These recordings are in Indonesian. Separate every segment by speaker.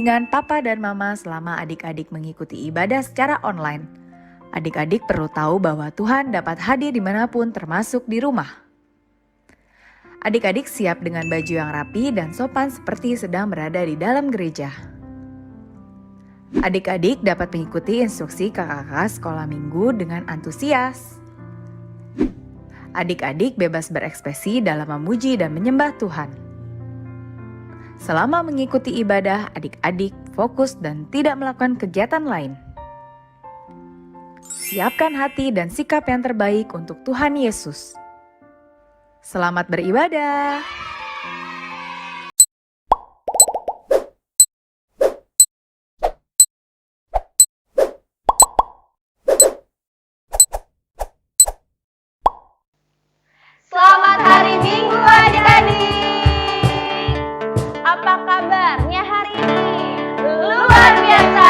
Speaker 1: bimbingan papa dan mama selama adik-adik mengikuti ibadah secara online. Adik-adik perlu tahu bahwa Tuhan dapat hadir dimanapun termasuk di rumah. Adik-adik siap dengan baju yang rapi dan sopan seperti sedang berada di dalam gereja. Adik-adik dapat mengikuti instruksi kakak-kakak sekolah minggu dengan antusias. Adik-adik bebas berekspresi dalam memuji dan menyembah Tuhan. Selama mengikuti ibadah, adik-adik fokus dan tidak melakukan kegiatan lain. Siapkan hati dan sikap yang terbaik untuk Tuhan Yesus. Selamat beribadah.
Speaker 2: Selamat hari Minggu adik-adik. Apa kabarnya hari ini? Luar biasa.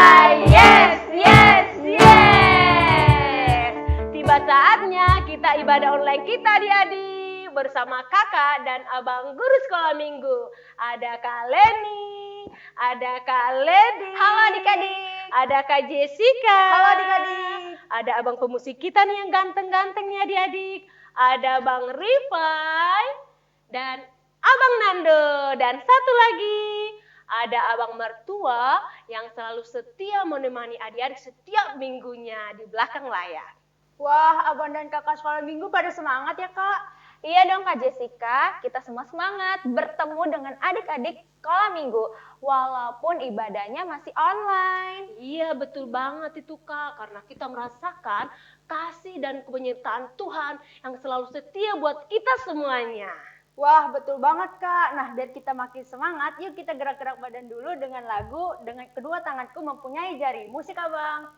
Speaker 2: Yes, yes, yes. Tiba saatnya kita ibadah online kita adik-adik bersama kakak dan abang guru sekolah minggu. Ada Kak Leni, ada Kak Ledi.
Speaker 3: Halo adik-adik.
Speaker 2: Ada Kak Jessica.
Speaker 3: Halo adik-adik.
Speaker 2: Ada abang pemusik kita nih yang ganteng-ganteng nih adik-adik. Ada Bang Rifai dan Abang Nando. Dan satu lagi ada abang mertua yang selalu setia menemani adik-adik setiap minggunya di belakang layar.
Speaker 3: Wah, abang dan kakak sekolah minggu pada semangat ya kak?
Speaker 4: Iya dong Kak Jessica, kita semua semangat bertemu dengan adik-adik sekolah minggu walaupun ibadahnya masih online.
Speaker 2: Iya betul banget itu Kak, karena kita merasakan kasih dan penyertaan Tuhan yang selalu setia buat kita semuanya.
Speaker 3: Wah, betul banget kak. Nah, biar kita makin semangat, yuk kita gerak-gerak badan dulu dengan lagu Dengan Kedua Tanganku Mempunyai Jari. Musik abang.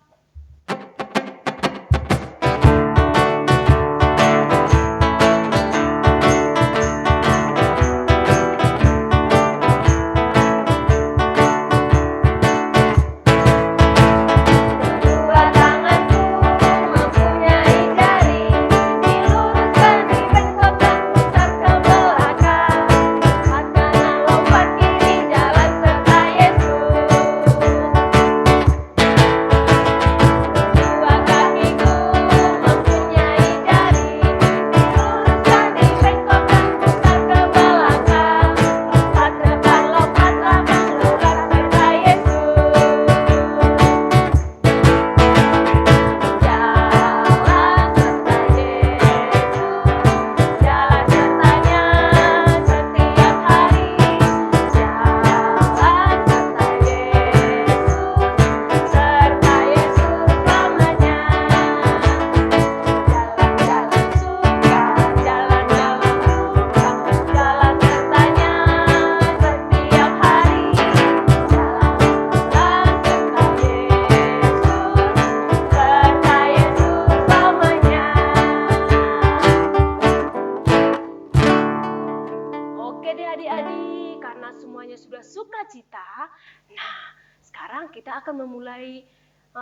Speaker 2: Sukacita. Nah, sekarang kita akan memulai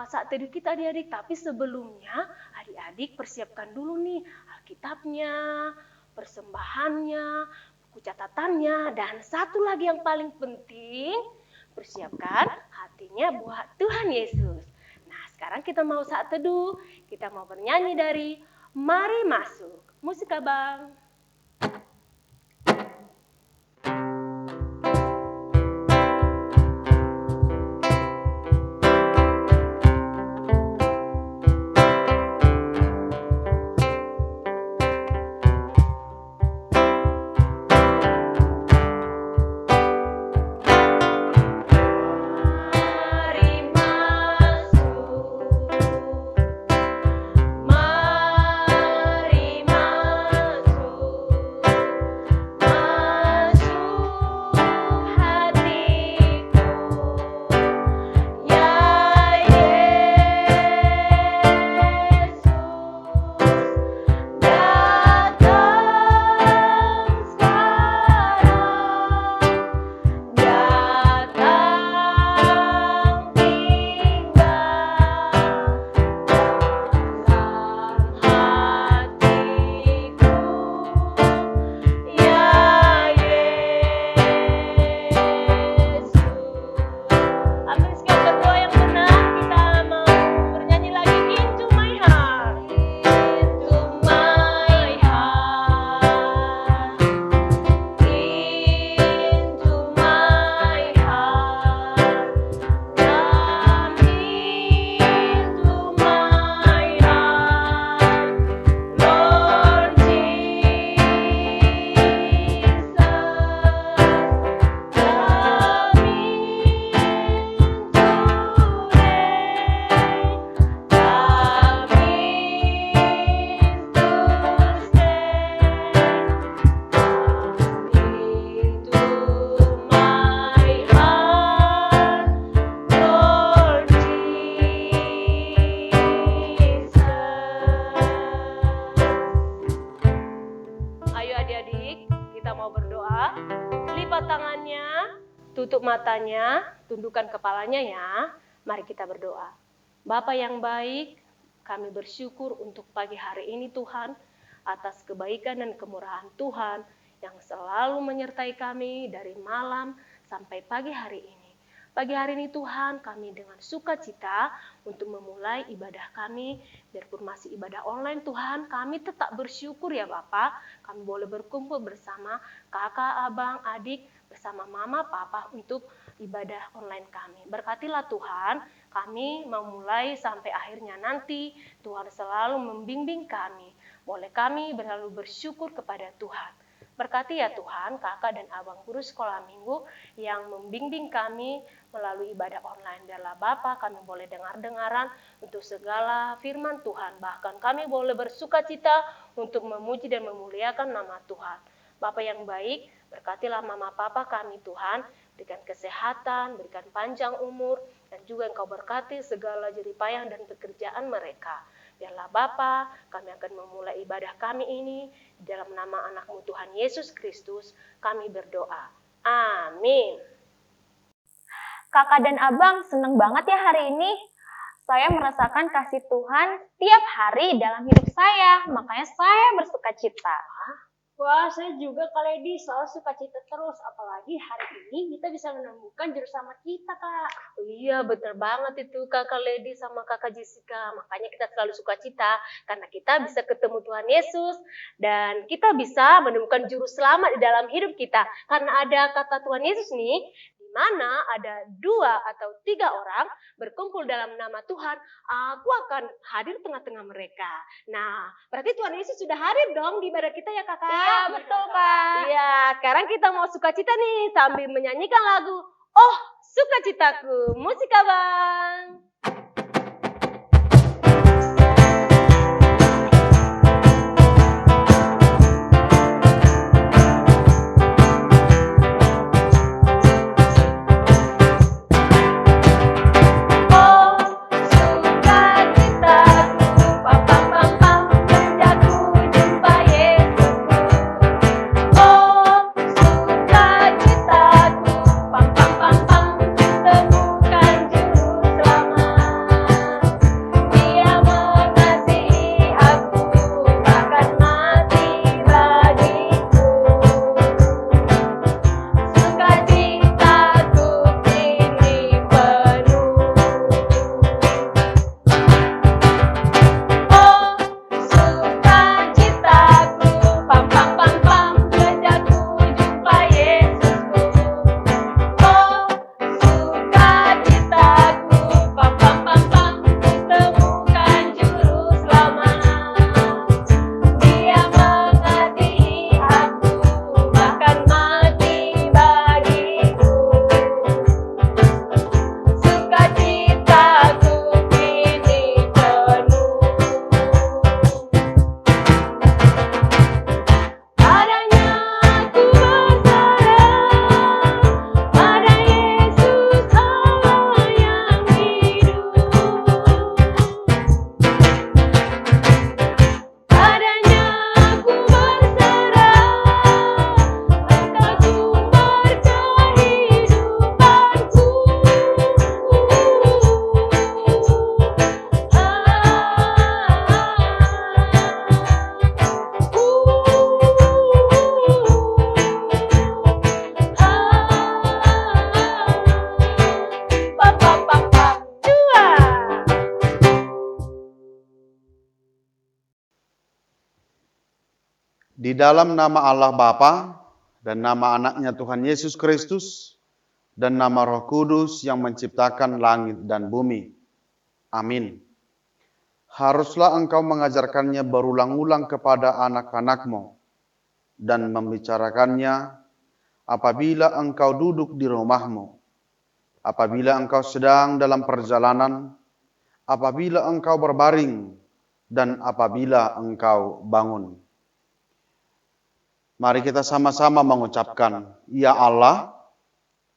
Speaker 2: saat teduh kita adik-adik. Tapi sebelumnya adik-adik persiapkan dulu nih Alkitabnya, persembahannya, buku catatannya, dan satu lagi yang paling penting, persiapkan hatinya buat Tuhan Yesus. Nah, sekarang kita mau saat teduh, kita mau bernyanyi dari Mari Masuk. Musik abang. matanya, tundukkan kepalanya ya. Mari kita berdoa. Bapa yang baik, kami bersyukur untuk pagi hari ini Tuhan, atas kebaikan dan kemurahan Tuhan yang selalu menyertai kami dari malam sampai pagi hari ini. Pagi hari ini Tuhan, kami dengan sukacita untuk memulai ibadah kami, biarpun masih ibadah online Tuhan, kami tetap bersyukur ya Bapak, kami boleh berkumpul bersama kakak, abang, adik, bersama mama, papa untuk ibadah online kami. Berkatilah Tuhan, kami memulai sampai akhirnya nanti, Tuhan selalu membimbing kami, boleh kami berlalu bersyukur kepada Tuhan. Berkati ya Tuhan, kakak dan abang guru sekolah minggu yang membimbing kami melalui ibadah online. Biarlah Bapa kami boleh dengar-dengaran untuk segala firman Tuhan. Bahkan kami boleh bersukacita untuk memuji dan memuliakan nama Tuhan. Bapa yang baik, berkatilah mama papa kami Tuhan, berikan kesehatan, berikan panjang umur, dan juga Engkau berkati segala jeripayah dan pekerjaan mereka. Biarlah Bapa, kami akan memulai ibadah kami ini di dalam nama anak-Mu Tuhan Yesus Kristus, kami berdoa. Amin.
Speaker 4: Kakak dan abang seneng banget ya hari ini. Saya merasakan kasih Tuhan tiap hari dalam hidup saya, makanya saya bersukacita.
Speaker 3: Wah, saya juga Kak Lady selalu suka cita terus. Apalagi hari ini kita bisa menemukan juru selamat kita, Kak.
Speaker 2: Iya, benar banget itu Kakak Lady sama Kakak Jessica. Makanya kita selalu suka cita, karena kita bisa ketemu Tuhan Yesus, dan kita bisa menemukan juru selamat di dalam hidup kita. Karena ada kata Tuhan Yesus nih, di mana ada 2 atau 3 orang berkumpul dalam nama Tuhan, aku akan hadir tengah-tengah mereka. Nah, berarti Tuhan Yesus sudah hadir dong di ibadah kita ya kakak?
Speaker 4: Iya, betul Kak.
Speaker 2: Iya, sekarang kita mau sukacita nih sambil menyanyikan lagu Oh Sukacitaku, musik abang.
Speaker 5: Di dalam nama Allah Bapa dan nama anaknya Tuhan Yesus Kristus dan nama Roh Kudus yang menciptakan langit dan bumi. Amin. Haruslah engkau mengajarkannya berulang-ulang kepada anak-anakmu dan membicarakannya apabila engkau duduk di rumahmu, apabila engkau sedang dalam perjalanan, apabila engkau berbaring, dan apabila engkau bangun. Mari kita sama-sama mengucapkan, Ya Allah,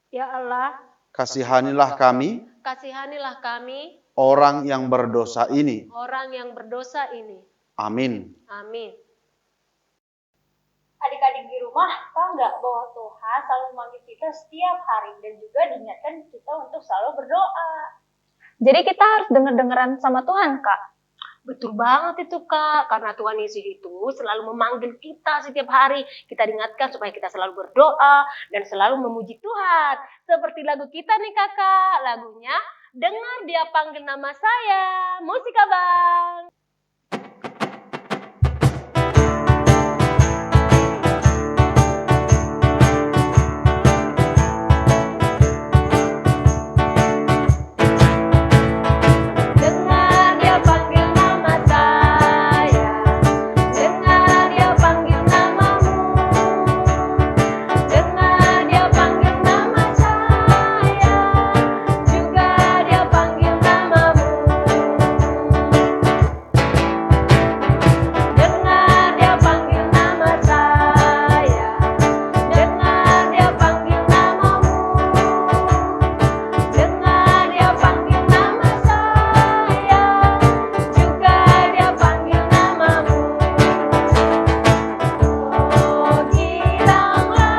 Speaker 3: Ya Allah,
Speaker 5: kasihanilah kami,
Speaker 2: Kasihanilah kami,
Speaker 5: orang yang berdosa ini.
Speaker 2: orang yang berdosa ini.
Speaker 5: Amin.
Speaker 2: Amin.
Speaker 3: Adik-adik di rumah tahu nggak bahwa Tuhan selalu memanggil kita setiap hari dan juga diingatkan kita untuk selalu berdoa.
Speaker 4: Jadi kita harus denger-dengeran sama Tuhan, Kak.
Speaker 2: Betul banget itu Kak, karena Tuhan Yesus itu selalu memanggil kita setiap hari. Kita diingatkan supaya kita selalu berdoa dan selalu memuji Tuhan. Seperti lagu kita nih Kakak, lagunya Dengar Dia Panggil Nama Saya. Musik Abang.
Speaker 4: Dengar dia panggil nama saya, dengar dia panggil namamu, dengar dia panggil nama saya, juga dia panggil namamu. Dengar dia panggil nama saya, dengar dia panggil namamu, dengar dia panggil nama saya, juga dia panggil namamu. Oh giranglah,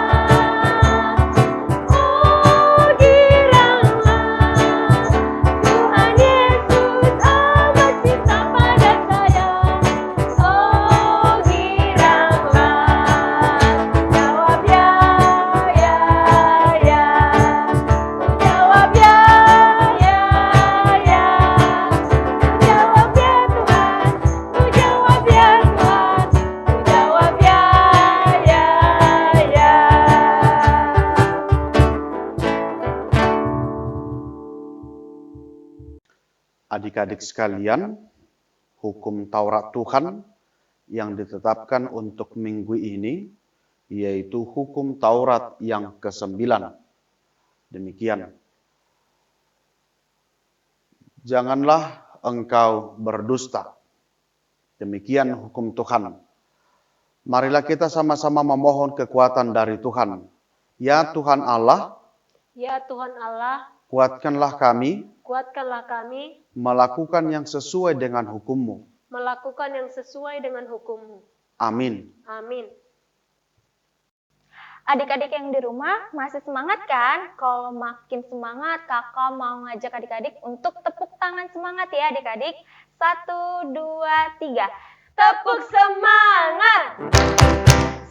Speaker 4: Tuhan Yesus amat cinta pada saya. Oh giranglah, jawab ya, ya, ya. Jawab ya, ya, ya. Jawab ya Tuhan, ku jawab ya Tuhan, ku jawab ya, ya, ya.
Speaker 5: Adik-adik sekalian, hukum Taurat Tuhan yang ditetapkan untuk minggu ini, yaitu hukum Taurat yang ke-9. Demikian. Janganlah engkau berdusta. Demikian hukum Tuhan. Marilah kita sama-sama memohon kekuatan dari Tuhan. Ya Tuhan Allah,
Speaker 2: Ya Tuhan Allah,
Speaker 5: kuatkanlah kami
Speaker 2: kuatkanlah kami
Speaker 5: melakukan yang sesuai dengan hukum-Mu.
Speaker 2: melakukan yang sesuai dengan hukum-Mu.
Speaker 5: Amin.
Speaker 2: Amin.
Speaker 4: Adik-adik yang di rumah masih semangat kan? Kalau makin semangat, kakak mau ngajak adik-adik untuk tepuk tangan semangat ya adik-adik. 1, 2, 3. Tepuk semangat!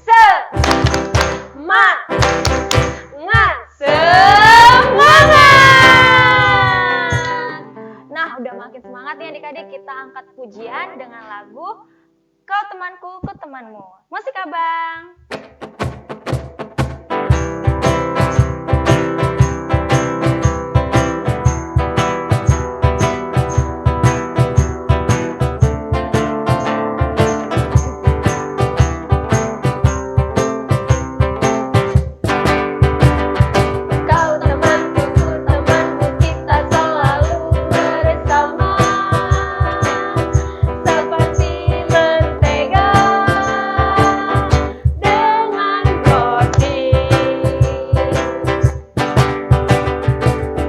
Speaker 4: Semangat! Semangat! Nah, udah makin semangat nih adik-adik, kita angkat pujian dengan lagu Kau Temanku, Ku Temanmu. Musik Abang! Kau temanku, ku temanmu, kita selalu bersama. Seperti mentega dengan roti.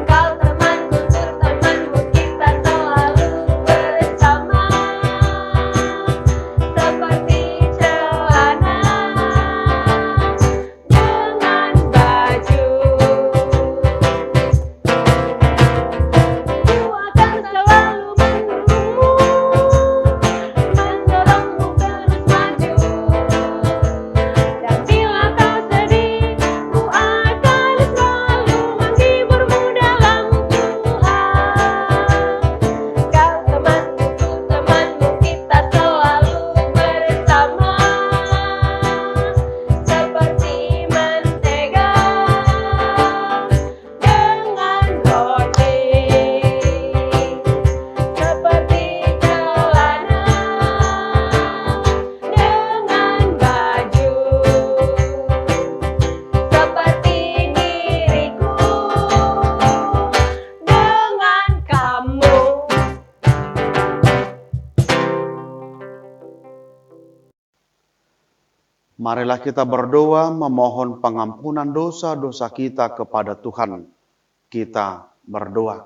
Speaker 4: Kau temanku, ku temanmu, kita selalu bersama. Seperti celana dengan baju. Ku akan selalu mendukungmu, mendorongmu terus maju. Dan bila kau sedih, ku akan selalu menghiburmu dalam Tuhan. Kau temanku, ku temanmu, kita selalu bersama. Seperti mentega dengan roti. Seperti celana dengan baju. Seperti diriku dengan kamu.
Speaker 5: Marilah kita berdoa memohon pengampunan dosa-dosa kita kepada Tuhan. Kita berdoa.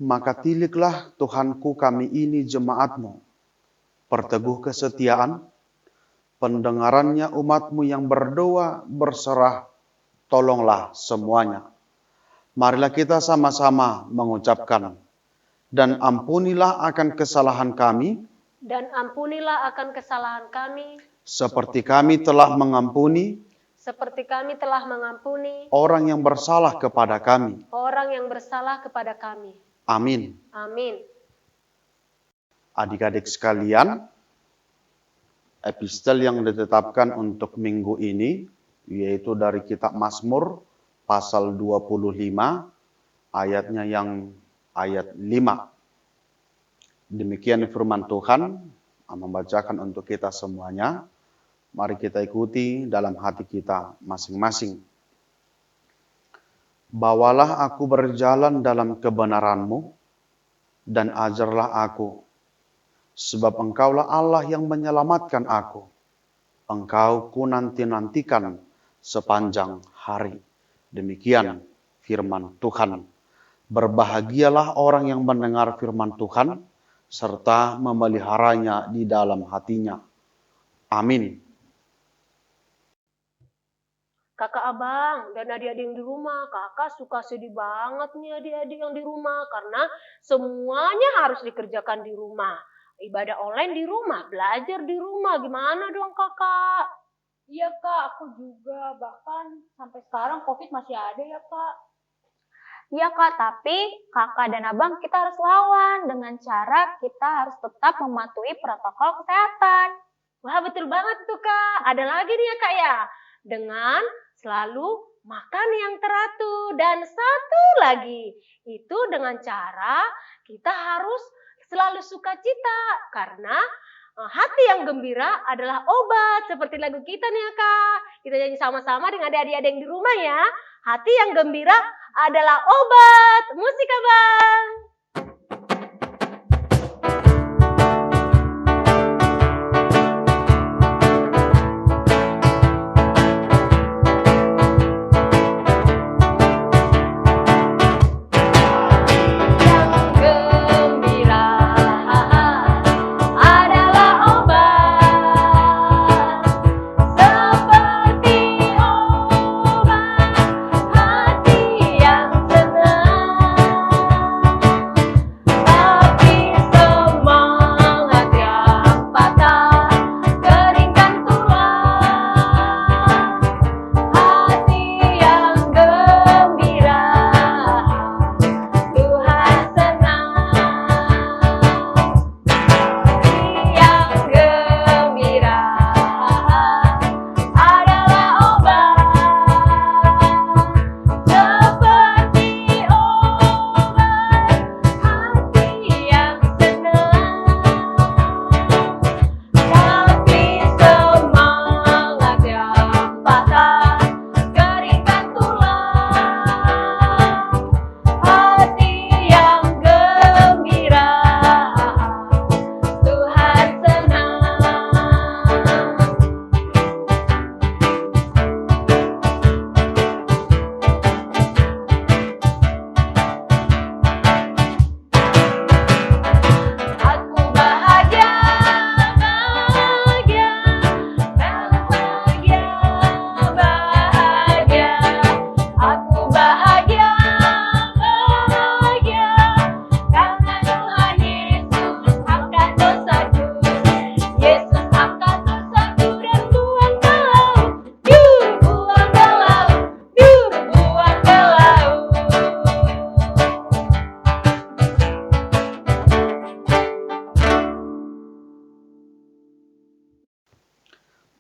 Speaker 5: Maka tiliklah Tuhanku kami ini jemaat-Mu, perteguh kesetiaan pendengarannya umat-Mu yang berdoa berserah, tolonglah semuanya. Marilah kita sama-sama mengucapkan, dan ampunilah akan kesalahan kami,
Speaker 2: Dan ampunilah akan kesalahan kami,
Speaker 5: seperti kami telah mengampuni
Speaker 2: seperti kami telah mengampuni
Speaker 5: orang yang bersalah kepada kami.
Speaker 2: orang yang bersalah kepada kami.
Speaker 5: Amin.
Speaker 2: Amin.
Speaker 5: Adik-adik sekalian, epistel yang ditetapkan untuk minggu ini, yaitu dari kitab Mazmur, pasal 25, ayatnya yang ayat 5. Demikian firman Tuhan, membacakan untuk kita semuanya. Mari kita ikuti dalam hati kita masing-masing. Bawalah aku berjalan dalam kebenaran-Mu, dan ajarlah aku, sebab Engkaulah Allah yang menyelamatkan aku. Engkau ku nanti-nantikan sepanjang hari. Demikian firman Tuhan. Berbahagialah orang yang mendengar firman Tuhan, serta memeliharanya di dalam hatinya. Amin.
Speaker 2: Kakak Abang dan adik-adik yang di rumah, kakak suka sedih banget nih adik-adik yang di rumah karena semuanya harus dikerjakan di rumah. Ibadah online di rumah, belajar di rumah, gimana dong kakak?
Speaker 3: Iya Kak, aku juga. Bahkan sampai sekarang COVID masih ada ya Kak.
Speaker 4: Iya Kak, tapi Kakak dan Abang kita harus lawan dengan cara kita harus tetap mematuhi protokol kesehatan.
Speaker 2: Wah betul banget tuh kak, ada lagi nih ya kak ya. Dengan selalu makan yang teratur. Dan satu lagi, itu dengan cara kita harus selalu sukacita. Karena hati yang gembira adalah obat. Seperti lagu kita nih ya kak. Kita nyanyi sama-sama dengan adik-adik yang di rumah ya. Hati yang gembira adalah obat. Musik Abang.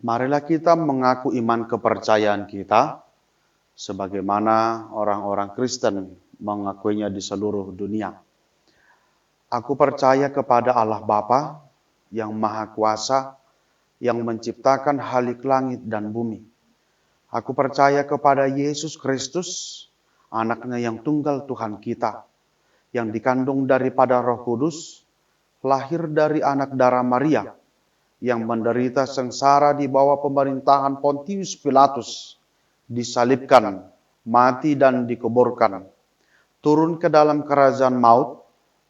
Speaker 5: Marilah kita mengaku iman kepercayaan kita, sebagaimana orang-orang Kristen mengakuinya di seluruh dunia. Aku percaya kepada Allah Bapa yang Maha Kuasa, yang menciptakan halik langit dan bumi. Aku percaya kepada Yesus Kristus, anaknya yang tunggal Tuhan kita, yang dikandung daripada Roh Kudus, lahir dari anak darah Maria, yang menderita sengsara di bawah pemerintahan Pontius Pilatus, disalibkan, mati dan dikuburkan, turun ke dalam kerajaan maut,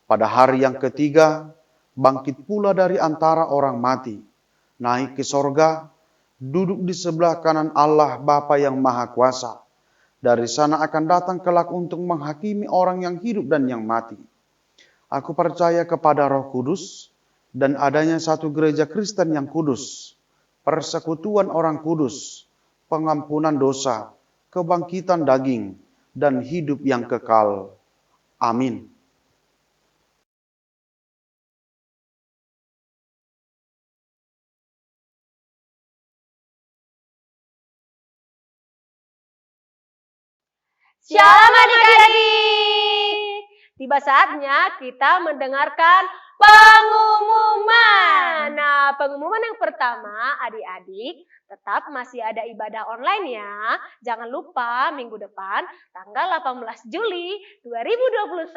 Speaker 5: pada hari yang ketiga, bangkit pula dari antara orang mati, naik ke sorga, duduk di sebelah kanan Allah Bapa yang Maha Kuasa. Dari sana akan datang kelak untuk menghakimi orang yang hidup dan yang mati. Aku percaya kepada Roh Kudus dan adanya satu gereja Kristen yang kudus, persekutuan orang kudus, pengampunan dosa, kebangkitan daging, dan hidup yang kekal. Amin.
Speaker 2: Shalom adik-adik. Tiba saatnya kita mendengarkan pengumuman. Nah, pengumuman yang pertama, adik-adik tetap masih ada ibadah online ya. Jangan lupa minggu depan tanggal 18 Juli 2021.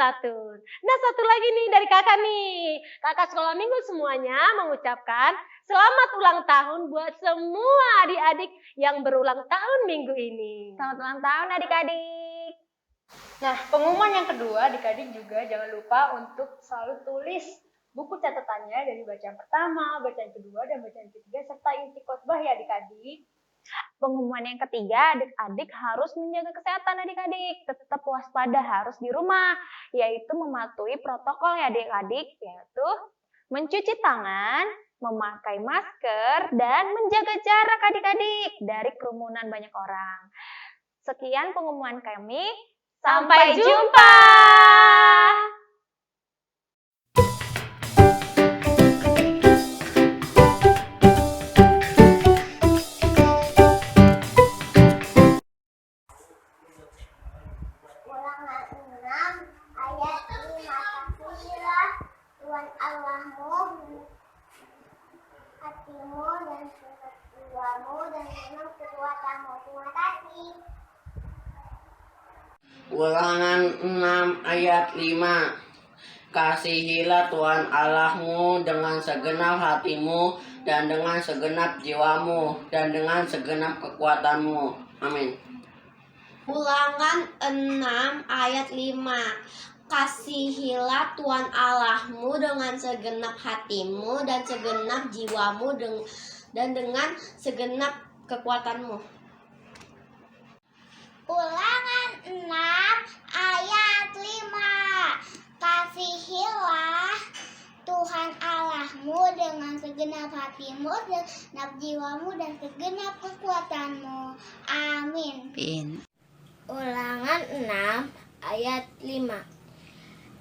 Speaker 2: Nah, satu lagi nih dari kakak nih. Kakak sekolah minggu semuanya mengucapkan selamat ulang tahun buat semua adik-adik yang berulang tahun minggu ini.
Speaker 4: Selamat ulang tahun adik-adik.
Speaker 3: Nah, pengumuman yang kedua, adik-adik juga jangan lupa untuk selalu tulis buku catatannya dari bacaan pertama, bacaan kedua, dan bacaan ketiga, serta inti khotbah ya adik-adik.
Speaker 4: Pengumuman yang ketiga, adik-adik harus menjaga kesehatan adik-adik. Tetap waspada harus di rumah, yaitu mematuhi protokol ya adik-adik, yaitu mencuci tangan, memakai masker, dan menjaga jarak adik-adik dari kerumunan banyak orang. Sekian pengumuman kami.
Speaker 2: Sampai jumpa.
Speaker 6: Ulangan 6 ayat 5. Kasihilah Tuhan Allahmu hatimu dan jiwamu dan penuh kekuatanmu. Terima kasih.
Speaker 7: Ulangan 6 ayat 5. Kasihilah Tuhan Allahmu dengan segenap hatimu dan dengan segenap jiwamu dan dengan segenap kekuatanmu. Amin.
Speaker 6: Ulangan 6 ayat 5. Kasihilah Tuhan Allahmu dengan segenap hatimu dan segenap jiwamu dan dengan segenap kekuatanmu. Ulangan 6 ayat 5. Kasihilah Tuhan Allahmu dengan segenap hatimu, segenap jiwamu, dan segenap kekuatanmu. Amin. Ulangan 6 ayat 5.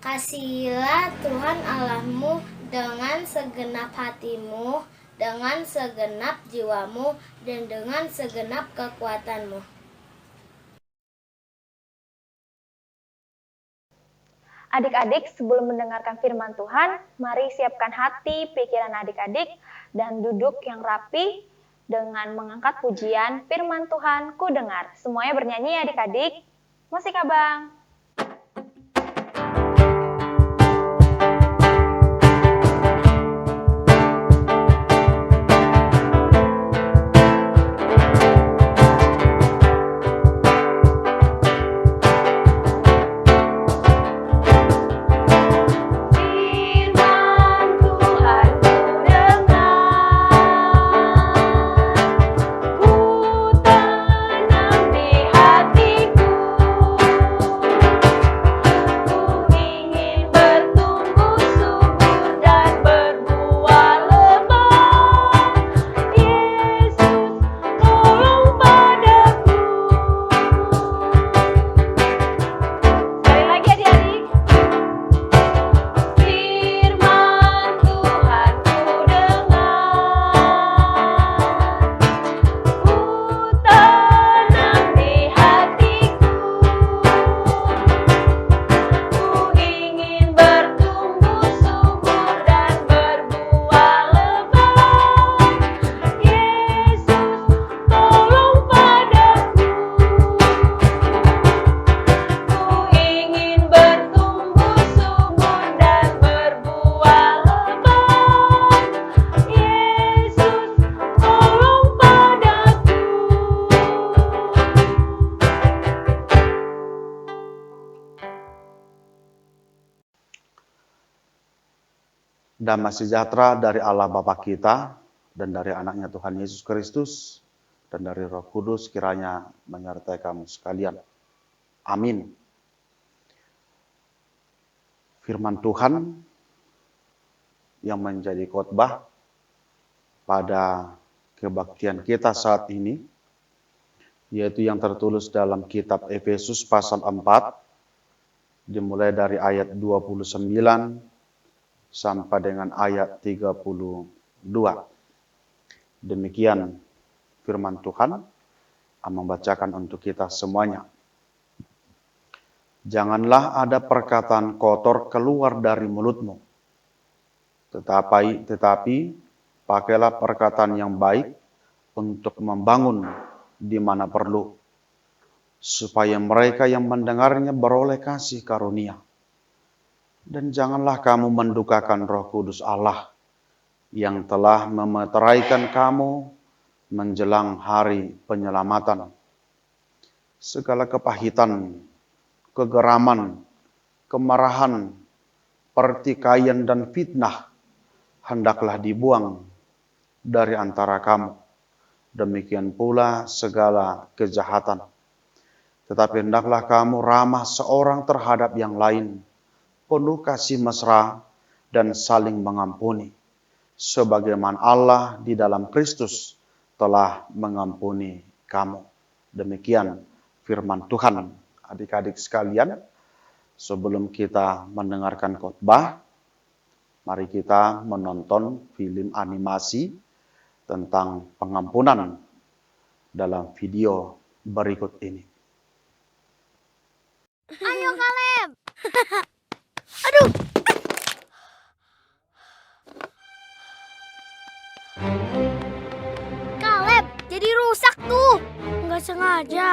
Speaker 6: Kasihilah Tuhan Allahmu dengan segenap hatimu, dengan segenap jiwamu, dan dengan segenap kekuatanmu.
Speaker 4: Adik-adik, sebelum mendengarkan firman Tuhan, mari siapkan hati, pikiran adik-adik, dan duduk yang rapi dengan mengangkat pujian firman Tuhan ku dengar. Semuanya bernyanyi ya adik-adik. Musik abang.
Speaker 5: Damai sejahtera dari Allah Bapa kita dan dari anaknya Tuhan Yesus Kristus, dan dari Roh Kudus kiranya menyertai kamu sekalian. Amin. Firman Tuhan yang menjadi khotbah pada kebaktian kita saat ini, yaitu yang tertulis dalam kitab Efesus pasal 4, dimulai dari ayat 29 sampai dengan ayat 32. Demikian firman Tuhan, membacakan untuk kita semuanya. Janganlah ada perkataan kotor keluar dari mulutmu, tetapi pakailah perkataan yang baik untuk membangun di mana perlu, supaya mereka yang mendengarnya beroleh kasih karunia. Dan janganlah kamu mendukakan Roh Kudus Allah yang telah memeteraikan kamu menjelang hari penyelamatan. Segala kepahitan, kegeraman, kemarahan, pertikaian dan fitnah hendaklah dibuang dari antara kamu. Demikian pula segala kejahatan. Tetapi hendaklah kamu ramah seorang terhadap yang lain, penuh kasih mesra dan saling mengampuni, sebagaimana Allah di dalam Kristus telah mengampuni kamu. Demikian firman Tuhan. Adik-adik sekalian, sebelum kita mendengarkan khotbah, mari kita menonton film animasi tentang pengampunan dalam video berikut ini.
Speaker 6: Ayo Kaleb. Aduh. Kaleb, jadi rusak tuh. Nggak sengaja.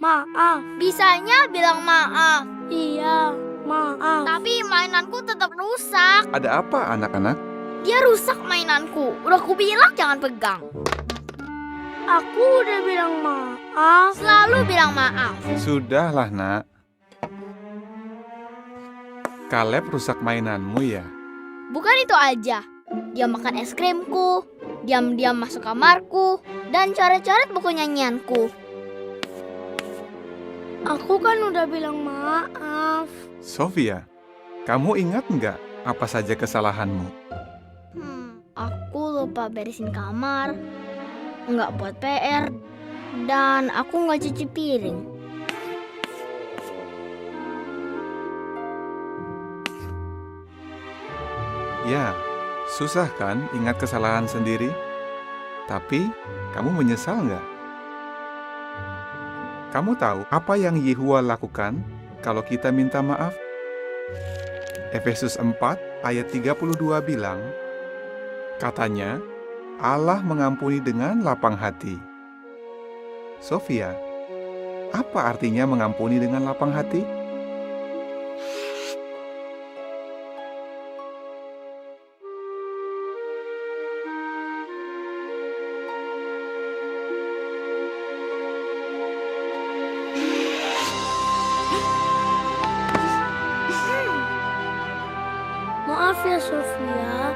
Speaker 6: Maaf. Bisanya bilang maaf. Iya, maaf. Tapi mainanku tetap rusak.
Speaker 8: Ada apa anak-anak?
Speaker 6: Dia rusak mainanku. Udah ku bilang jangan pegang. Aku udah bilang maaf. Selalu bilang maaf.
Speaker 8: Sudahlah nak. Kaleb rusak mainanmu ya?
Speaker 6: Bukan itu aja. Dia makan es krimku, diam-diam masuk kamarku, dan coret-coret buku nyanyianku. Aku kan udah bilang maaf.
Speaker 8: Sofia, kamu ingat nggak apa saja kesalahanmu?
Speaker 6: Aku lupa beresin kamar, nggak buat PR, dan aku nggak cuci piring.
Speaker 8: Ya, susah kan ingat kesalahan sendiri? Tapi, kamu menyesal nggak? Kamu tahu apa yang Yehua lakukan kalau kita minta maaf? Efesus 4 ayat 32 bilang, katanya, Allah mengampuni dengan lapang hati. Sofia, apa artinya mengampuni dengan lapang hati?
Speaker 6: Maaf ya Sofia.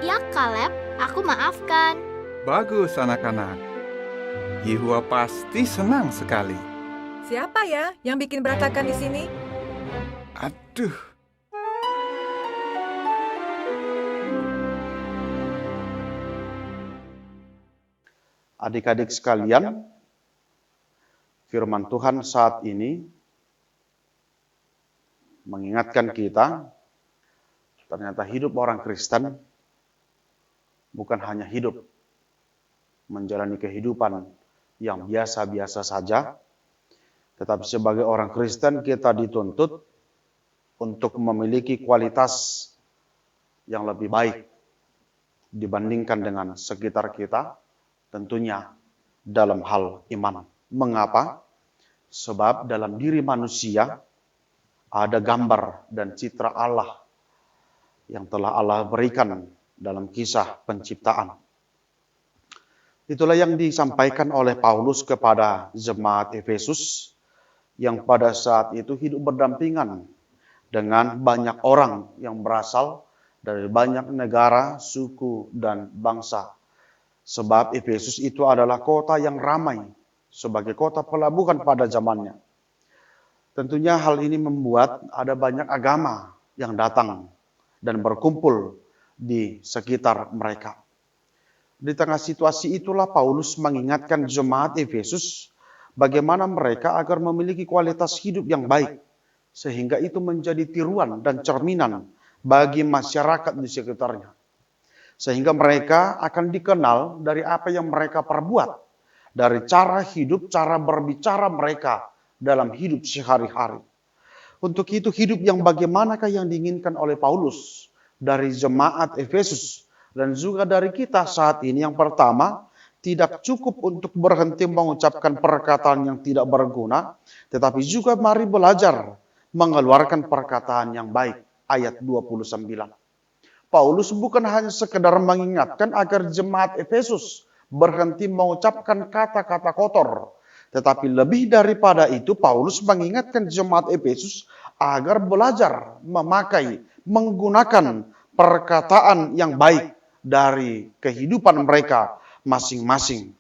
Speaker 6: Ya Kaleb, aku maafkan.
Speaker 8: Bagus anak-anak. Yehua pasti senang sekali.
Speaker 9: Siapa ya yang bikin berantakan di sini?
Speaker 8: Aduh.
Speaker 5: Adik-adik sekalian, firman Tuhan saat ini mengingatkan kita, ternyata hidup orang Kristen bukan hanya hidup menjalani kehidupan yang biasa-biasa saja, tetapi sebagai orang Kristen kita dituntut untuk memiliki kualitas yang lebih baik dibandingkan dengan sekitar kita, tentunya dalam hal iman. Mengapa? Sebab dalam diri manusia ada gambar dan citra Allah yang telah Allah berikan dalam kisah penciptaan. Itulah yang disampaikan oleh Paulus kepada jemaat Efesus yang pada saat itu hidup berdampingan dengan banyak orang yang berasal dari banyak negara, suku, dan bangsa Sebab Efesus itu adalah kota yang ramai sebagai kota pelabuhan pada zamannya. Tentunya hal ini membuat ada banyak agama yang datang dan berkumpul di sekitar mereka. Di tengah situasi itulah Paulus mengingatkan jemaat Efesus bagaimana mereka agar memiliki kualitas hidup yang baik, sehingga itu menjadi tiruan dan cerminan bagi masyarakat di sekitarnya. Sehingga mereka akan dikenal dari apa yang mereka perbuat, dari cara hidup, cara berbicara mereka dalam hidup sehari-hari. Untuk itu hidup yang bagaimanakah yang diinginkan oleh Paulus dari jemaat Efesus dan juga dari kita saat ini? Yang pertama, tidak cukup untuk berhenti mengucapkan perkataan yang tidak berguna, tetapi juga mari belajar mengeluarkan perkataan yang baik. Ayat 29. Paulus bukan hanya sekedar mengingatkan agar jemaat Efesus berhenti mengucapkan kata-kata kotor, tetapi lebih daripada itu Paulus mengingatkan jemaat Efesus agar belajar menggunakan perkataan yang baik dari kehidupan mereka masing-masing.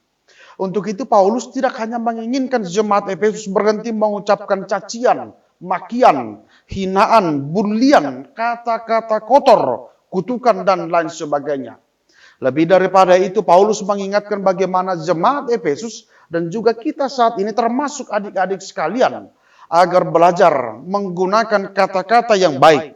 Speaker 5: Untuk itu Paulus tidak hanya menginginkan jemaat Efesus berhenti mengucapkan cacian, makian, hinaan, bulian, kata-kata kotor, kutukan dan lain sebagainya. Lebih daripada itu Paulus mengingatkan bagaimana jemaat Efesus dan juga kita saat ini termasuk adik-adik sekalian agar belajar menggunakan kata-kata yang baik.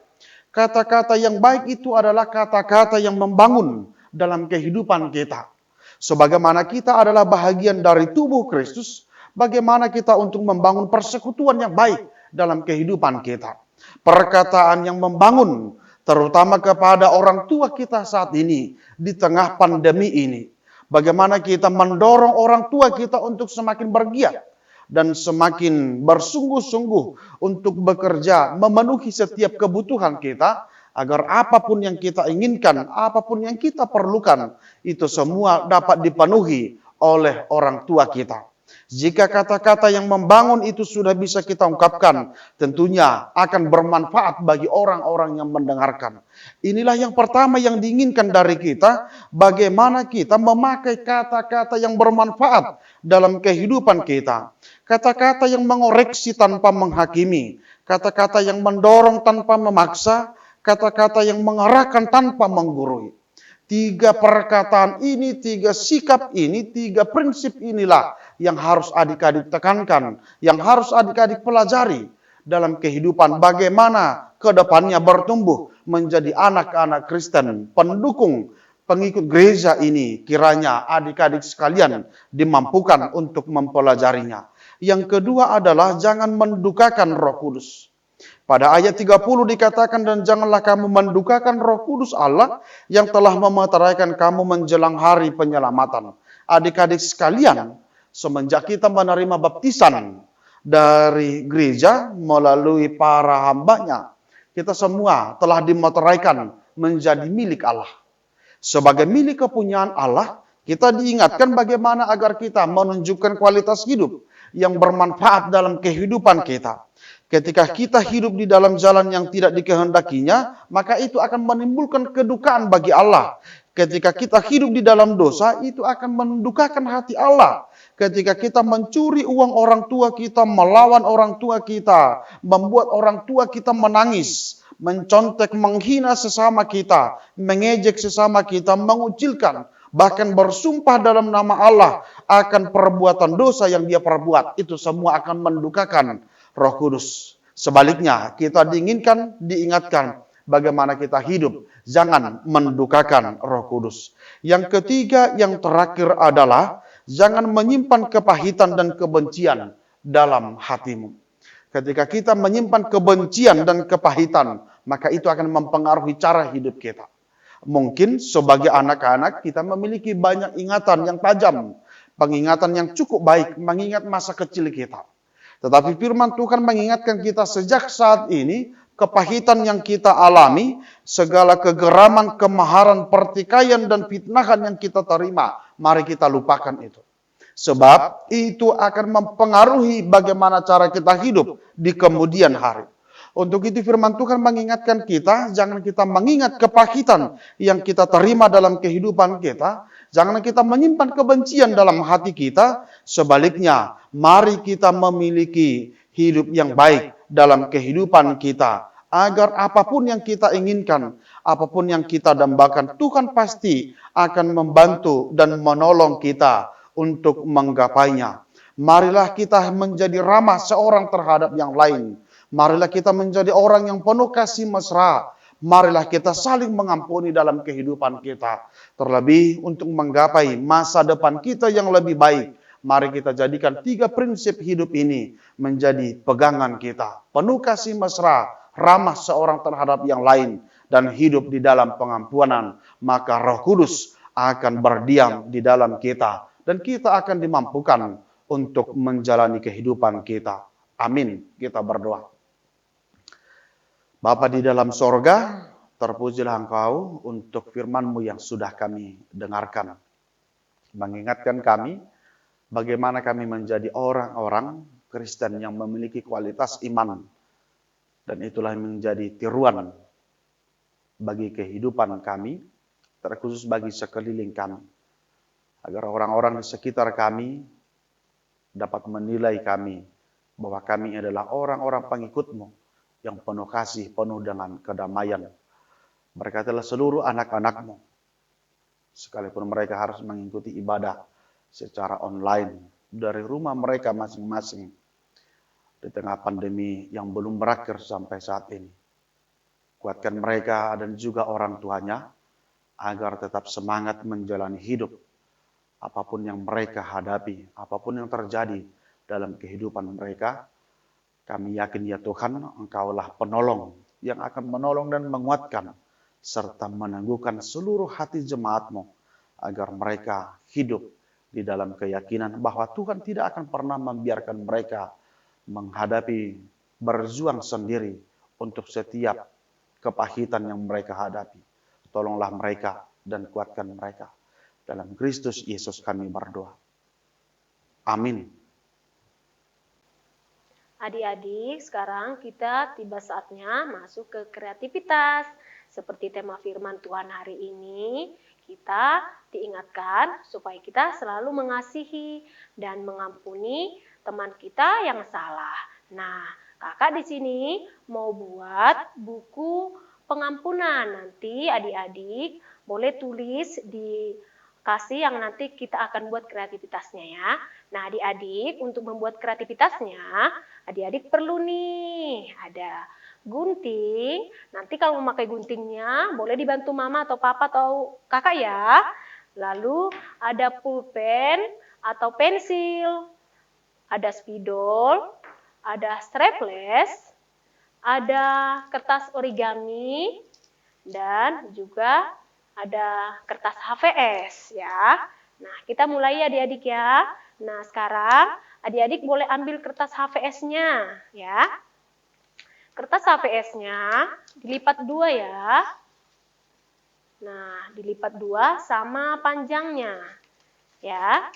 Speaker 5: Kata-kata yang baik itu adalah kata-kata yang membangun dalam kehidupan kita. Sebagaimana kita adalah bahagian dari tubuh Kristus, bagaimana kita untuk membangun persekutuan yang baik dalam kehidupan kita. Perkataan yang membangun, terutama kepada orang tua kita saat ini, di tengah pandemi ini. Bagaimana kita mendorong orang tua kita untuk semakin bergiat dan semakin bersungguh-sungguh untuk bekerja, memenuhi setiap kebutuhan kita, agar apapun yang kita inginkan, apapun yang kita perlukan, itu semua dapat dipenuhi oleh orang tua kita. Jika kata-kata yang membangun itu sudah bisa kita ungkapkan, tentunya akan bermanfaat bagi orang-orang yang mendengarkan. Inilah yang pertama yang diinginkan dari kita, bagaimana kita memakai kata-kata yang bermanfaat dalam kehidupan kita. Kata-kata yang mengoreksi tanpa menghakimi, kata-kata yang mendorong tanpa memaksa, kata-kata yang mengarahkan tanpa menggurui. 3 perkataan ini, 3 sikap ini, 3 prinsip inilah yang harus adik-adik tekankan, yang harus adik-adik pelajari dalam kehidupan bagaimana ke depannya bertumbuh menjadi anak-anak Kristen, pendukung, pengikut gereja ini. Kiranya adik-adik sekalian dimampukan untuk mempelajarinya. Yang kedua adalah jangan mendukakan Roh Kudus. Pada ayat 30 dikatakan, dan janganlah kamu mendukakan Roh Kudus Allah yang telah memeteraikan kamu menjelang hari penyelamatan. Adik-adik sekalian, semenjak kita menerima baptisan dari gereja melalui para hambanya, kita semua telah dimeteraikan menjadi milik Allah. Sebagai milik kepunyaan Allah, kita diingatkan bagaimana agar kita menunjukkan kualitas hidup yang bermanfaat dalam kehidupan kita. Ketika kita hidup di dalam jalan yang tidak dikehendakinya, maka itu akan menimbulkan kedukaan bagi Allah. Ketika kita hidup di dalam dosa, itu akan mendukakan hati Allah. Ketika kita mencuri uang orang tua kita, melawan orang tua kita, membuat orang tua kita menangis, mencontek, menghina sesama kita, mengejek sesama kita, mengucilkan, bahkan bersumpah dalam nama Allah akan perbuatan dosa yang dia perbuat, itu semua akan mendukakan Roh Kudus. Sebaliknya, kita diingatkan bagaimana kita hidup, jangan mendukakan Roh Kudus. Yang ketiga, yang terakhir adalah jangan menyimpan kepahitan dan kebencian dalam hatimu. Ketika kita menyimpan kebencian dan kepahitan, maka itu akan mempengaruhi cara hidup kita. Mungkin sebagai anak-anak kita memiliki banyak ingatan yang tajam, pengingatan yang cukup baik, mengingat masa kecil kita. Tetapi firman Tuhan mengingatkan kita sejak saat ini, kepahitan yang kita alami, segala kegeraman, kemaharan, pertikaian, dan fitnahan yang kita terima, mari kita lupakan itu. Sebab itu akan mempengaruhi bagaimana cara kita hidup di kemudian hari. Untuk itu firman Tuhan mengingatkan kita, jangan kita mengingat kepahitan yang kita terima dalam kehidupan kita, Jangan kita menyimpan kebencian dalam hati kita. Sebaliknya, mari kita memiliki hidup yang baik dalam kehidupan kita. Agar apapun yang kita inginkan, apapun yang kita dambakan, Tuhan pasti akan membantu dan menolong kita untuk menggapainya. Marilah kita menjadi ramah seorang terhadap yang lain. Marilah kita menjadi orang yang penuh kasih mesra. Marilah kita saling mengampuni dalam kehidupan kita. Terlebih untuk menggapai masa depan kita yang lebih baik. Mari kita jadikan 3 prinsip hidup ini menjadi pegangan kita. Penuh kasih mesra, ramah seorang terhadap yang lain, dan hidup di dalam pengampunan. Maka Roh Kudus akan berdiam di dalam kita. Dan kita akan dimampukan untuk menjalani kehidupan kita. Amin. Kita berdoa. Bapa di dalam sorga, terpujilah Engkau untuk firman-Mu yang sudah kami dengarkan. Mengingatkan kami bagaimana kami menjadi orang-orang Kristen yang memiliki kualitas iman. Dan itulah yang menjadi tiruan bagi kehidupan kami, terkhusus bagi sekeliling kami. Agar orang-orang di sekitar kami dapat menilai kami bahwa kami adalah orang-orang pengikut-Mu yang penuh kasih, penuh dengan kedamaian. Berkatilah seluruh anak-anak-Mu, sekalipun mereka harus mengikuti ibadah secara online dari rumah mereka masing-masing di tengah pandemi yang belum berakhir sampai saat ini. Kuatkan mereka dan juga orang tuanya agar tetap semangat menjalani hidup apapun yang mereka hadapi, apapun yang terjadi dalam kehidupan mereka. Kami yakin ya Tuhan, Engkaulah penolong yang akan menolong dan menguatkan serta meneguhkan seluruh hati jemaat-Mu agar mereka hidup di dalam keyakinan bahwa Tuhan tidak akan pernah membiarkan mereka menghadapi, berjuang sendiri untuk setiap kepahitan yang mereka hadapi. Tolonglah mereka dan kuatkan mereka. Dalam Kristus Yesus kami berdoa. Amin.
Speaker 2: Adik-adik, sekarang kita tiba saatnya masuk ke kreativitas. Seperti tema firman Tuhan hari ini, kita diingatkan supaya kita selalu mengasihi dan mengampuni teman kita yang salah. Nah, kakak di sini mau buat buku pengampunan. Nanti adik-adik boleh tulis di kasih yang nanti kita akan buat kreativitasnya ya. Nah adik-adik untuk membuat kreativitasnya, adik-adik perlu nih ada gunting. Nanti kalau memakai guntingnya boleh dibantu mama atau papa atau kakak ya. Lalu ada pulpen atau pensil, ada spidol, ada strapless, ada kertas origami, dan juga ada kertas HVS ya. Nah, kita mulai ya adik-adik ya. Nah, sekarang adik-adik boleh ambil kertas HVS-nya ya. Kertas HVS-nya dilipat 2 ya. Nah, dilipat 2 sama panjangnya. Ya.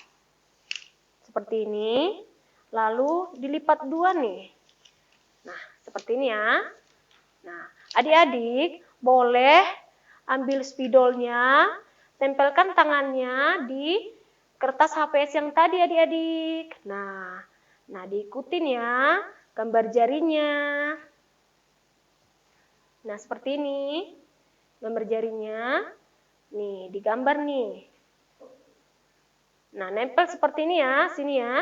Speaker 2: Seperti ini. Lalu dilipat 2 nih. Nah, seperti ini ya. Nah, adik-adik boleh ambil spidolnya, tempelkan tangannya di kertas HVS yang tadi adik-adik. Nah, diikutin ya gambar jarinya. Nah, seperti ini. Gambar jarinya. Nih, digambar nih. Nah, nempel seperti ini ya, sini ya.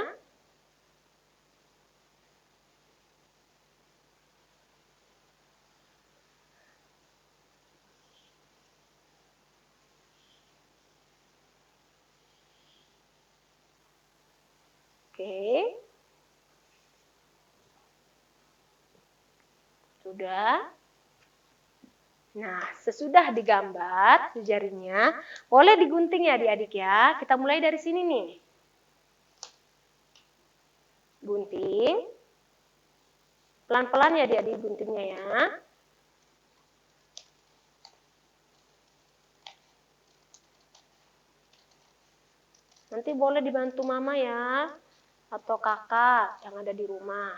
Speaker 2: Oke. Sudah. Nah, sesudah digambar jarinya, boleh digunting ya adik-adik ya. Kita mulai dari sini nih. Gunting. Pelan-pelan ya adik-adik guntingnya ya. Nanti boleh dibantu mama ya, atau kakak yang ada di rumah.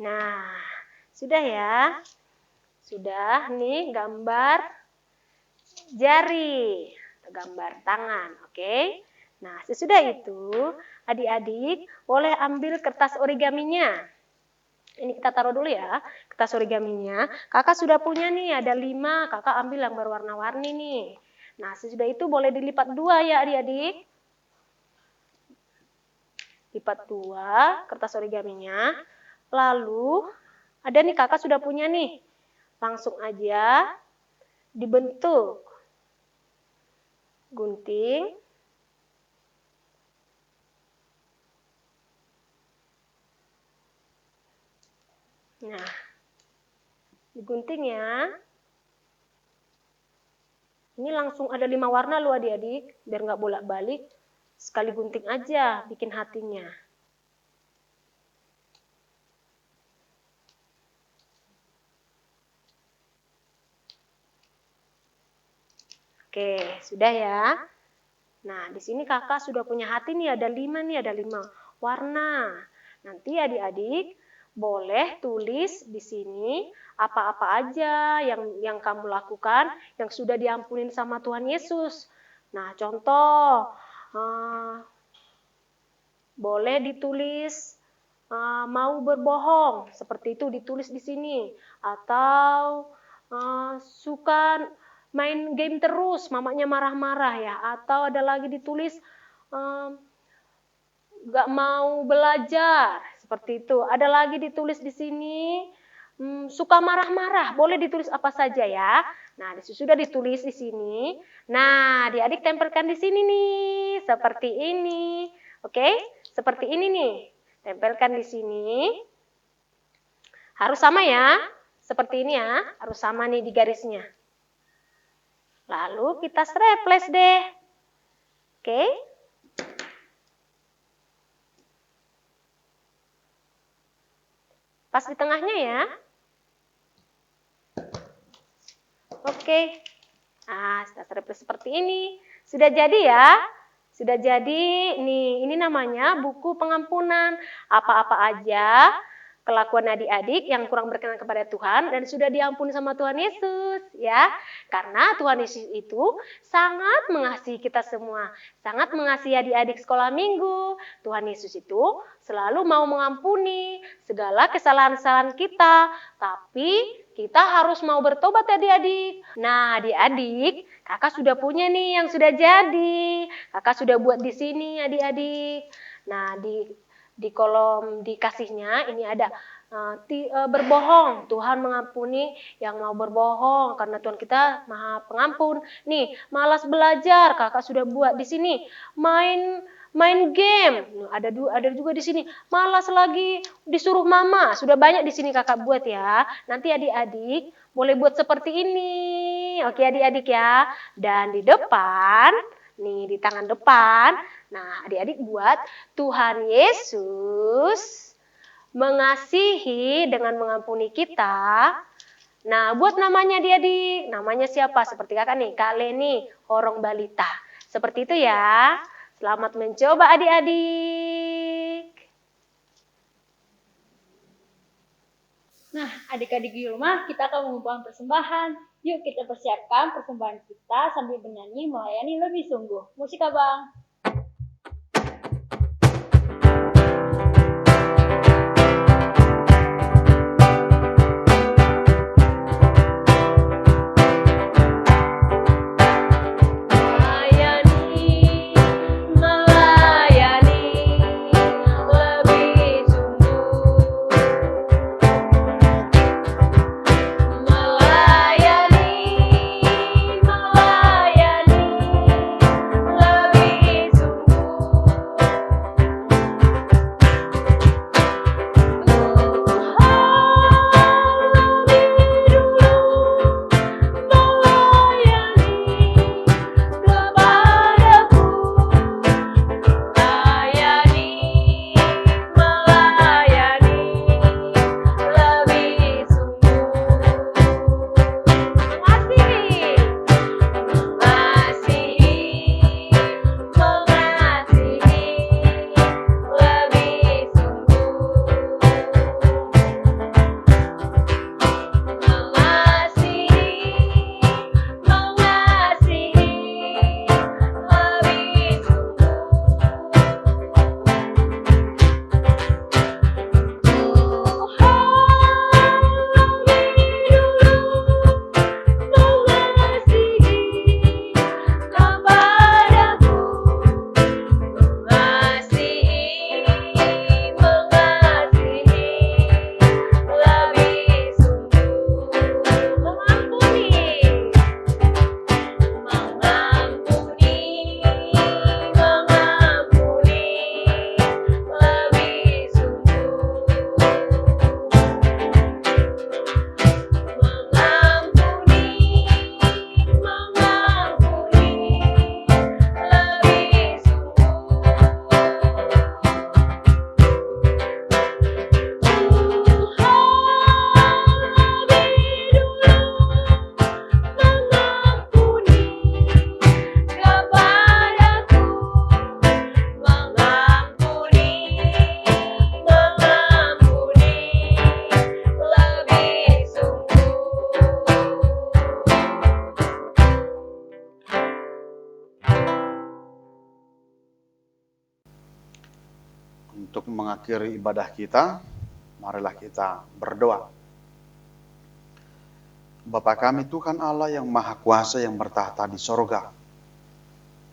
Speaker 2: Nah, sudah ya. Sudah nih gambar jari, gambar tangan, oke? Nah, sesudah itu adik-adik boleh ambil kertas origaminya. Ini kita taruh dulu ya, kertas origaminya. Kakak sudah punya nih, ada 5, kakak ambil yang berwarna-warni nih. Nah, sesudah itu boleh dilipat 2 ya adik-adik. Lipat 2 kertas origaminya. Lalu, ada nih kakak sudah punya nih. Langsung aja dibentuk gunting. Nah, digunting ya. Ini langsung ada 5 warna loh adik-adik, biar nggak bolak-balik. Sekali gunting aja, bikin hatinya. Oke, sudah ya. Nah, di sini kakak sudah punya hati nih, ada 5 nih, ada 5 warna. Nanti adik-adik boleh tulis di sini apa-apa aja yang kamu lakukan yang sudah diampunin sama Tuhan Yesus. Nah, contoh boleh ditulis mau berbohong, seperti itu ditulis di sini. Atau suka main game terus, mamanya marah-marah ya. Atau ada lagi ditulis gak mau belajar, seperti itu. Ada lagi ditulis di sini suka marah-marah, boleh ditulis apa saja ya. Nah, sudah ditulis di sini. Nah, adik-adik tempelkan di sini nih, seperti ini. Oke, seperti ini nih. Tempelkan di sini. Harus sama ya, seperti ini ya, harus sama nih di garisnya. Lalu kita straples deh. Oke. Pas di tengahnya ya. Oke. Nah, kita straples seperti ini. Sudah jadi ya. Sudah jadi. Nih, ini namanya buku pengampunan. Apa-apa aja kelakuan adik-adik yang kurang berkenan kepada Tuhan dan sudah diampuni sama Tuhan Yesus ya. Karena Tuhan Yesus itu sangat mengasihi kita semua, sangat mengasihi adik-adik sekolah minggu. Tuhan Yesus itu selalu mau mengampuni segala kesalahan-kesalahan kita, tapi kita harus mau bertobat adik-adik. Nah, adik-adik, kakak sudah punya nih yang sudah jadi. Kakak sudah buat di sini adik-adik. Nah, di kolom dikasihnya ini ada berbohong. Tuhan mengampuni yang mau berbohong karena Tuhan kita Maha Pengampun. Nih, malas belajar, kakak sudah buat di sini. Main game. Ada juga di sini. Malas lagi disuruh mama. Sudah banyak di sini kakak buat ya. Nanti adik-adik boleh buat seperti ini. Oke adik-adik ya. Dan di depan, nih di tangan depan, nah adik-adik buat Tuhan Yesus mengasihi dengan mengampuni kita. Nah, buat namanya adik-adik. Namanya siapa? Seperti kakak nih, Kak Leni Horong Balita. Seperti itu ya. Selamat mencoba adik-adik.
Speaker 3: Nah, adik-adik di rumah kita akan mengumpulkan persembahan. Yuk kita persiapkan persembahan kita sambil bernyanyi melayani lebih sungguh. Musik abang.
Speaker 2: Melayani lebih
Speaker 5: Untuk mengakhiri ibadah kita, marilah kita berdoa. Bapa kami Tuhan Allah yang Maha Kuasa yang bertahta di sorga,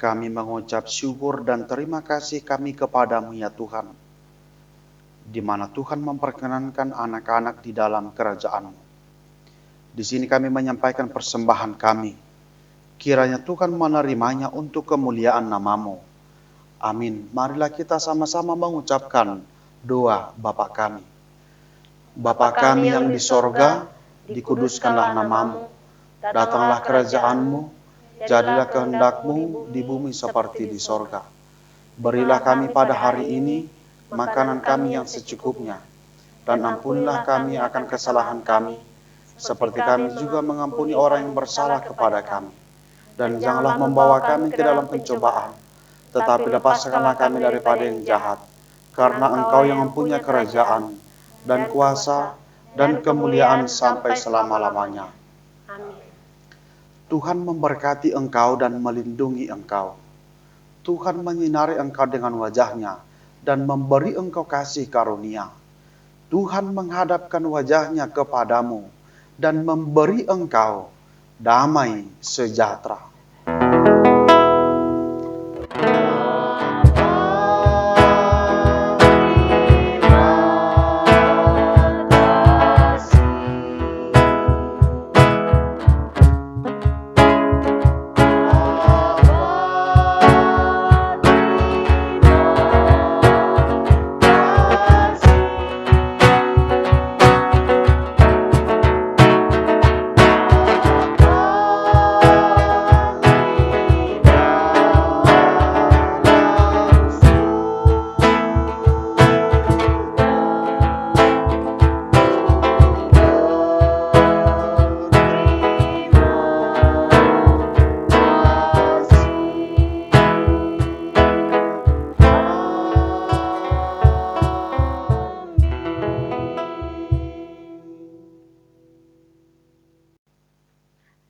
Speaker 5: kami mengucap syukur dan terima kasih kami kepadamu ya Tuhan, di mana Tuhan memperkenankan anak-anak di dalam kerajaan-Mu. Di sini kami menyampaikan persembahan kami, kiranya Tuhan menerimanya untuk kemuliaan nama-Mu. Amin. Marilah kita sama-sama mengucapkan doa Bapa kami. Bapa kami yang di sorga, dikuduskanlah nama-Mu, datanglah kerajaan-Mu, jadilah kehendak-Mu di bumi seperti di sorga. Berilah kami pada hari ini makanan kami yang secukupnya, dan ampunilah kami akan kesalahan kami, seperti kami juga mengampuni orang yang bersalah kepada kami. Dan janganlah membawa kami ke dalam pencobaan, tetapi lepaskanlah kami daripada yang jahat, karena Engkau yang mempunyai kerajaan, dan kuasa, dan kemuliaan sampai selama-lamanya.
Speaker 2: Amin.
Speaker 5: Tuhan memberkati engkau dan melindungi engkau. Tuhan menyinari engkau dengan wajah-Nya dan memberi engkau kasih karunia. Tuhan menghadapkan wajah-Nya kepadamu dan memberi engkau damai sejahtera.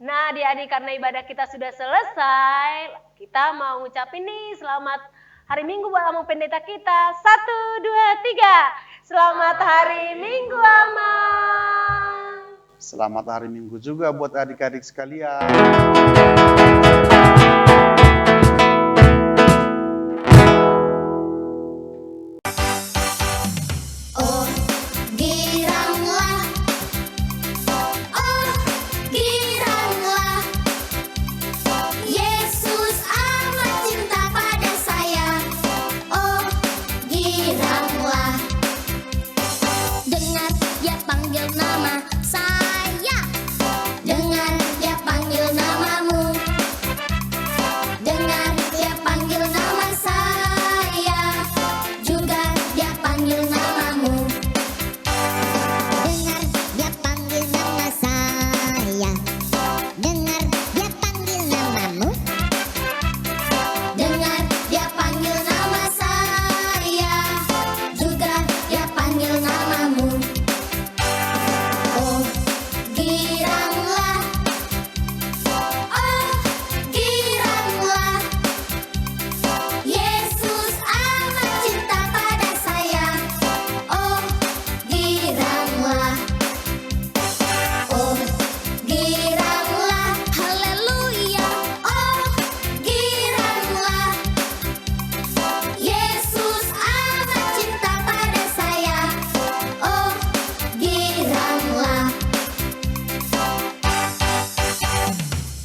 Speaker 2: Nah, adik-adik, karena ibadah kita sudah selesai, kita mau ngucapin nih selamat hari Minggu buat Amang Pendeta kita. 1, 2, 3. Selamat hari Minggu, Amang.
Speaker 5: Selamat hari Minggu juga buat adik-adik sekalian.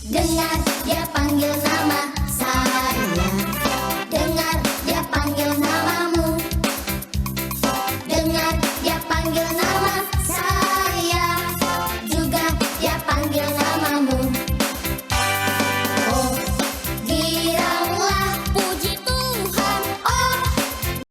Speaker 6: Dengar dia panggil nama saya. Dengar dia panggil namamu. Dengar dia panggil namamu.